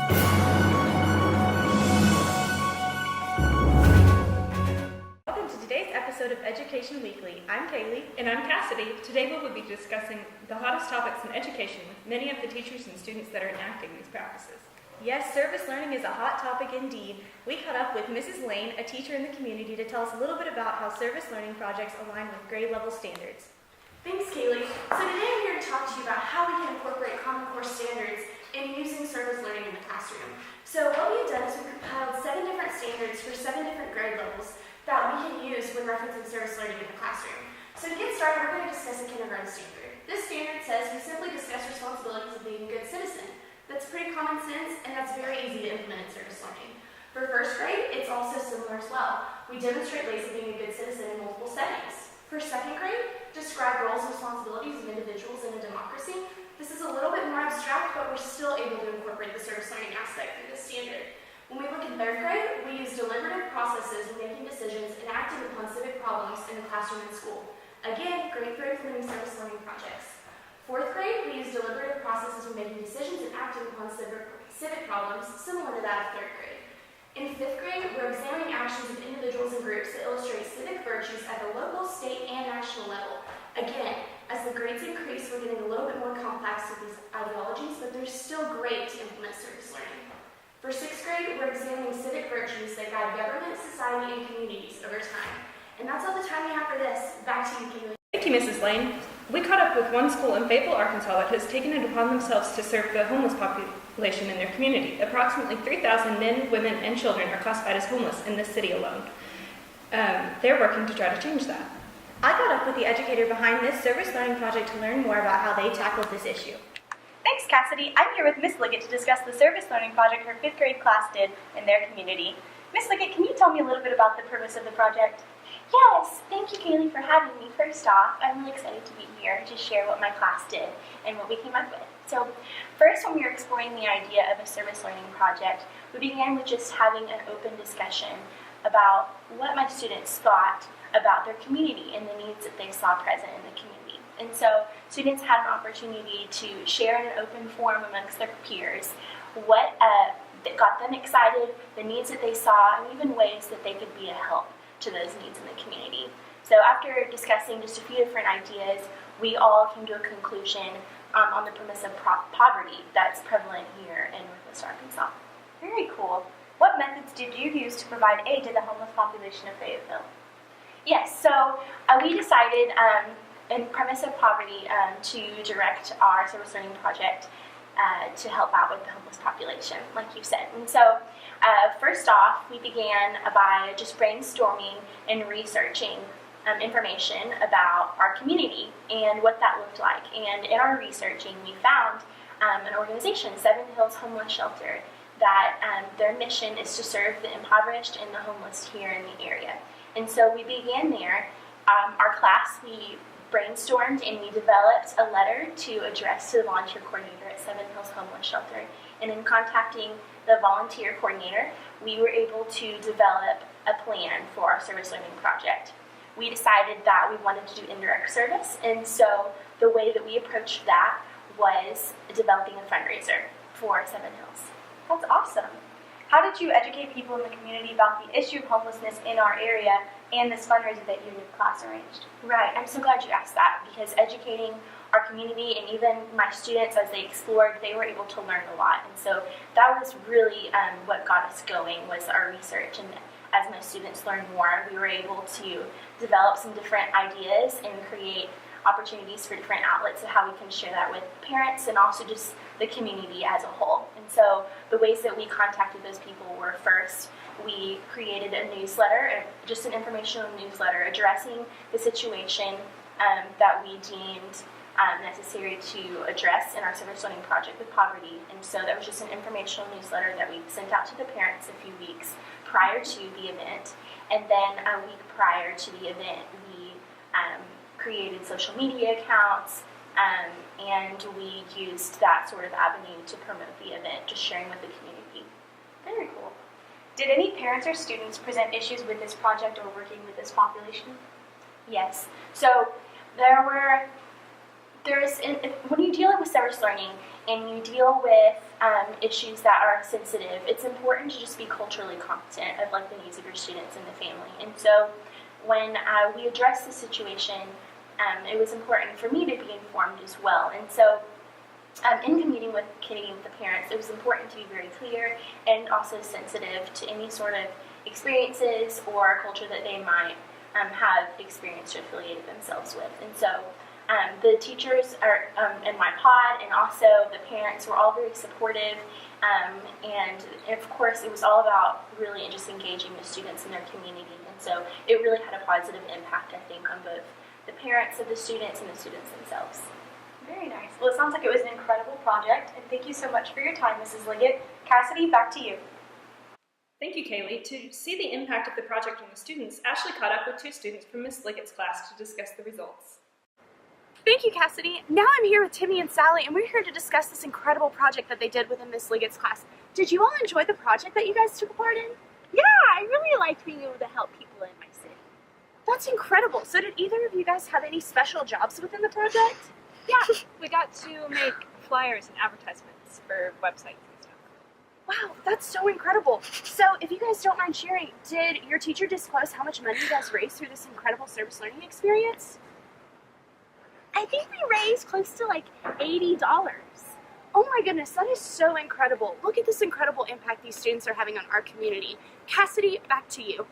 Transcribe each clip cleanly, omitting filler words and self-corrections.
Welcome to today's episode of Education Weekly. I'm Kaylee. And I'm Casiday. Today we will be discussing the hottest topics in education with many of the teachers and students that are enacting these practices. Yes, service learning is a hot topic indeed. We caught up with Mrs. Lane, a teacher in the community, to tell us a little bit about how service learning projects align with grade level standards. Thanks, Kaylee. So today I'm here to talk to you about how we can incorporate Common Core standards in using service learning in the classroom. So what we've done is we've compiled 7 different standards for 7 different grade levels that we can use when referencing service learning in the classroom. So to get started, we're going to discuss a kindergarten standard. This standard says we simply discuss responsibilities of being a good citizen. That's pretty common sense, and that's very easy to implement in service learning. For first grade, it's also similar as well. We demonstrate ways of being a good citizen in multiple settings. For second grade, describe roles and responsibilities of individuals in a democracy. This is a little bit more abstract, but we're still able to incorporate the service learning aspect through this standard. When we look in third grade, we use deliberative processes in making decisions and acting upon civic problems in the classroom and school. Again, great for implementing service learning projects. Fourth grade, we use deliberative processes in making decisions and acting upon civic problems similar to that of third grade. In fifth grade, we're examining actions of individuals and groups that illustrate civic virtues at the local, state, and national level. Again, as the grades increase, we're getting a little bit more complex with these ideologies, but they're still great to implement service learning. For sixth grade, we're examining civic virtues that guide government, society, and communities over time. And that's all the time we have for this. Back to you, Kaylee. Thank you, Mrs. Lane. We caught up with one school in Fayetteville, Arkansas that has taken it upon themselves to serve the homeless population in their community. Approximately 3,000 men, women, and children are classified as homeless in this city alone. They're working to try to change that. I got up with the educator behind this service learning project to learn more about how they tackled this issue. Thanks, Cassidy. I'm here with Miss Liggett to discuss the service learning project her 5th grade class did in their community. Miss Liggett, can you tell me a little bit about the purpose of the project? Yes, thank you, Kaylee, for having me. First off, I'm really excited to be here to share what my class did and what we came up with. So first, when we were exploring the idea of a service learning project, we began with just having an open discussion about what my students thought about their community and the needs that they saw present in the community. And so students had an opportunity to share in an open forum amongst their peers what that got them excited, the needs that they saw, and even ways that they could be a help to those needs in the community. So after discussing just a few different ideas, we all came to a conclusion on the premise of poverty that's prevalent here in Northwest Arkansas. Very cool. What methods did you use to provide aid to the homeless population of Fayetteville? Yes, so we decided in premise of poverty to direct our service learning project to help out with the homeless population, like you said. And so first off, we began by just brainstorming and researching information about our community and what that looked like. And in our researching, we found an organization, Seven Hills Homeless Shelter, that their mission is to serve the impoverished and the homeless here in the area. And so we began there. Our class, we brainstormed and we developed a letter to address to the volunteer coordinator at Seven Hills Homeless Shelter. And in contacting the volunteer coordinator, we were able to develop a plan for our service learning project. We decided that we wanted to do indirect service, and so the way that we approached that was developing a fundraiser for Seven Hills. That's awesome. How did you educate people in the community about the issue of homelessness in our area and this fundraiser that you and your class arranged? Right, I'm so glad you asked that, because educating our community and even my students as they explored, they were able to learn a lot. And so that was really what got us going, was our research. And as my students learned more, we were able to develop some different ideas and create opportunities for different outlets of how we can share that with parents and also just the community as a whole. And so the ways that we contacted those people were, first, we created a newsletter, just an informational newsletter addressing the situation that we deemed necessary to address in our service learning project with poverty. And so that was just an informational newsletter that we sent out to the parents a few weeks prior to the event. And then a week prior to the event, we created social media accounts, and we used that sort of avenue to promote the event, just sharing with the community. Very cool. Did any parents or students present issues with this project or working with this population? Yes. So there were when you're dealing with service learning and you deal with issues that are sensitive, it's important to just be culturally competent of like the needs of your students and the family. And so when we addressed the situation, it was important for me to be informed as well. And so in commuting with Kitty and the parents, it was important to be very clear and also sensitive to any sort of experiences or culture that they might have experienced or affiliated themselves with. And so the teachers are in my pod and also the parents were all very supportive, and of course it was all about really just engaging the students in their community. And so it really had a positive impact, I think, on both the parents of the students and the students themselves. Very nice. Well, it sounds like it was an incredible project, and thank you so much for your time, Mrs. Liggett. Cassidy, back to you. Thank you, Kaylee. To see the impact of the project on the students, Ashley caught up with 2 students from Miss Liggett's class to discuss the results. Thank you, Cassidy. Now I'm here with Timmy and Sally, and we're here to discuss this incredible project that they did within Miss Liggett's class. Did you all enjoy the project that you guys took part in? Yeah, I really liked being able to help people in my city. That's incredible. So did either of you guys have any special jobs within the project? Yeah, we got to make flyers and advertisements for websites and stuff. Wow, that's so incredible. So if you guys don't mind sharing, did your teacher disclose how much money you guys raised through this incredible service learning experience? I think we raised close to like $80. Oh my goodness, that is so incredible. Look at this incredible impact these students are having on our community. Cassidy, back to you.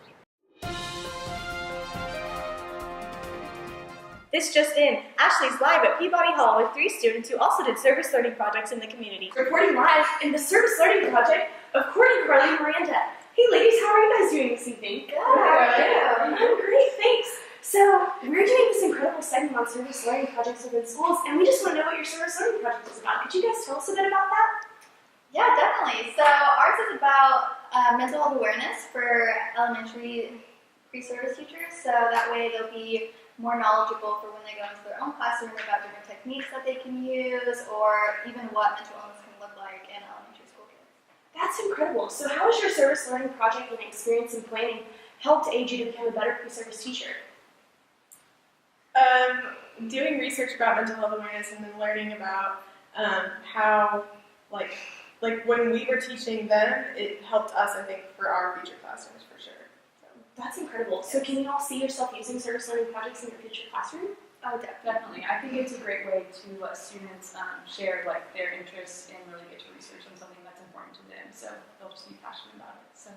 This just in, Ashley's live at Peabody Hall with 3 students who also did service learning projects in the community. Reporting live in the service learning project of Courtney, Carly, and Miranda. Hey ladies, how are you guys doing this evening? Good. I'm great, thanks. So we're doing this incredible segment on service learning projects within schools, and we just want to know what your service learning project is about. Could you guys tell us a bit about that? Yeah, definitely. So ours is about mental health awareness for elementary pre-service teachers, so that way they'll be more knowledgeable for when they go into their own classroom about different techniques that they can use, or even what mental illness can look like in elementary school kids. That's incredible. So how has your service learning project and experience in planning helped aid you to become a better pre-service teacher? Doing research about mental health awareness and then learning about how, like when we were teaching them, it helped us, I think, for our future classrooms for sure. So. That's incredible. So can you all see yourself using service learning projects in your future classroom? Oh, definitely. I think it's a great way to let students share like their interests and really get to research on something that's important to them. So they'll just be passionate about it. So.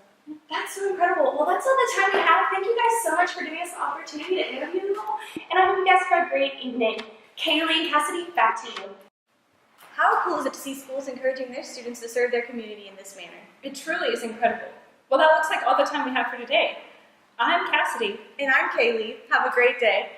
That's so incredible. Well, that's all the time we have. Thank you guys so much for giving us the opportunity to interview you all. And I hope you guys have a great evening. Kaylee and Cassidy, back to you. How cool is it to see schools encouraging their students to serve their community in this manner? It truly is incredible. Well, that looks like all the time we have for today. I'm Cassidy. And I'm Kaylee. Have a great day.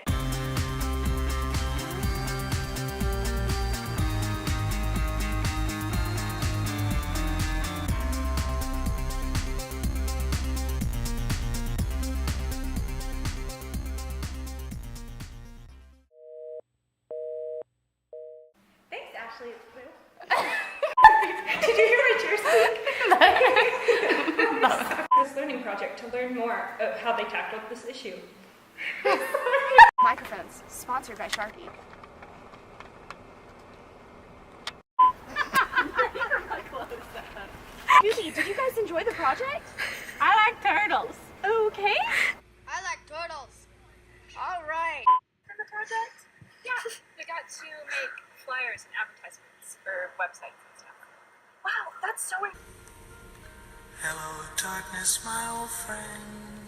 Thanks, Ashley. Did you hear my chair squeak? This learning project to learn more of how they tackled this issue. Microphones, sponsored by Sharpie. Judy, did you guys enjoy the project? I like turtles. Okay. I like turtles. All right. For the project? Yeah, we got to make flyers and advertisements for websites and stuff. Wow, that's so Hello, darkness, my old friend.